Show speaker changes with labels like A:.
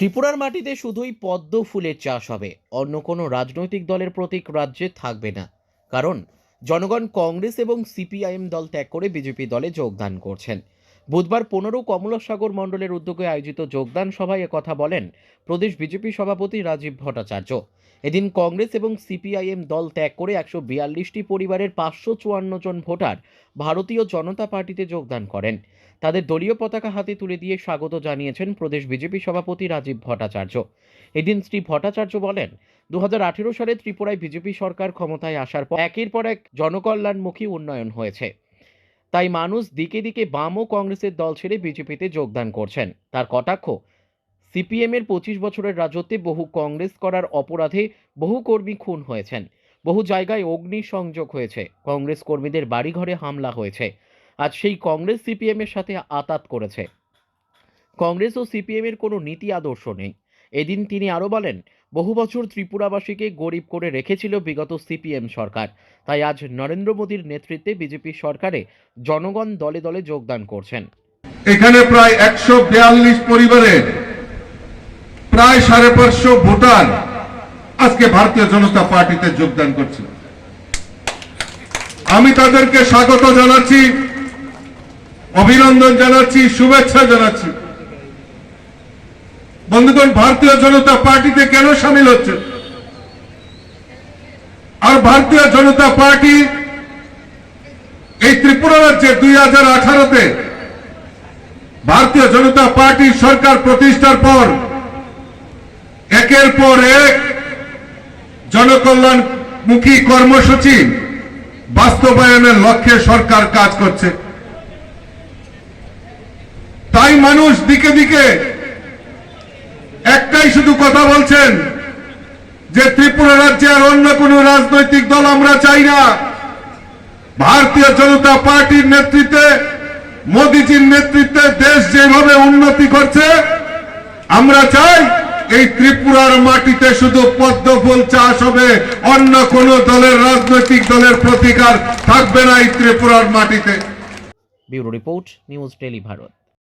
A: ত্রিপুরার মাটিতে শুধুই পদ্ম ফুলের চাষ হবে, অন্য কোনো রাজনৈতিক দলের প্রতীক রাজ্যে থাকবে না। কারণ জনগণ কংগ্রেস এবং সিপিআইএম দল ত্যাগ করে বিজেপি দলে যোগদান করছেন। বুধবার 15 কমলাসাগর মণ্ডলের উদ্যোগে আয়োজিত যোগদান সভায় একথা বলেন প্রদেশ বিজেপি সভাপতি রাজীব ভট্টাচার্য। এদিন কংগ্রেস এবং সিপিআইএম দল ত্যাগ করে 142টি পরিবারের 554 জন ভোটার ভারতীয় জনতা পার্টিতে যোগদান করেন। তাদের দলীয় পতাকা হাতে তুলে দিয়ে স্বাগত জানিয়েছেন প্রদেশ বিজেপি সভাপতি রাজীব ভট্টাচার্য। এদিন শ্রী ভট্টাচার্য বলেন, 2018 সালে ত্রিপুরায় বিজেপি সরকার ক্ষমতায় আসার পর একের পর এক জনকল্যাণমুখী উন্নয়ন হয়েছে। তাই মানুষ দিকে দিকে বাম ও কংগ্রেসের দল ছেড়ে বিজেপিতে যোগদান করছেন। তার কটাক্ষ, সিপিএম এর 25 বছরের রাজত্বে বহু কংগ্রেস করার অপরাধে বহু কর্মী খুন হয়েছেন, বহু জায়গায় অগ্নিসংযোগ হয়েছে, কংগ্রেস কর্মীদের বাড়িঘরে হামলা হয়েছে। আজ সেই কংগ্রেস সিপিএম এর সাথে আতাত করেছে। কংগ্রেস ও সিপিএম এর কোনো নীতি আদর্শ নেই। এদিন তিনি আরো বলেন, বহু বছর ত্রিপুরাবাসীকে গরিব করে রেখেছিল বিগত সিপিএম সরকার। তাই আজ নরেন্দ্র মোদীর নেতৃত্বে বিজেপি সরকারে জনগণ দলে দলে যোগদান করছেন।
B: এখানে প্রায় 142 পরিবারের প্রায় 550 ভোটার আজকে ভারতীয় জনতা পার্টিতে যোগদান করছে। আমি তাদেরকে স্বাগত জানাচ্ছি, অভিনন্দন জানাচ্ছি, শুভেচ্ছা জানাচ্ছি। বন্ধুগণ, ভারতীয় জনতা পার্টিতে কেন সামিল হচ্ছে? আর ভারতীয় জনতা পার্টি এই ত্রিপুরা রাজ্যে 2018-তে ভারতীয় জনতা পার্টি সরকার প্রতিষ্ঠার পর একের পর এক জনকল্যাণমুখী কর্মসূচি বাস্তবায়নের লক্ষ্যে সরকার কাজ করছে। তাই মানুষ দিকে দিকে একটাই শুধু কথা বলছেন যে ত্রিপুরা রাজ্যে আর অন্য কোন রাজনৈতিক দল আমরা চাই না। ভারতীয় জনতা পার্টির নেতৃত্বে, মোদীজির নেতৃত্বে দেশ যেভাবে উন্নতি করছে, আমরা চাই এই ত্রিপুরার মাটিতে শুধু পদ্ম ফুল চাষ হবে, অন্য কোন দলের রাজনৈতিক দলের প্রতিকার থাকবে না এই ত্রিপুরার মাটিতে।
A: Bureau report, news daily Bharat.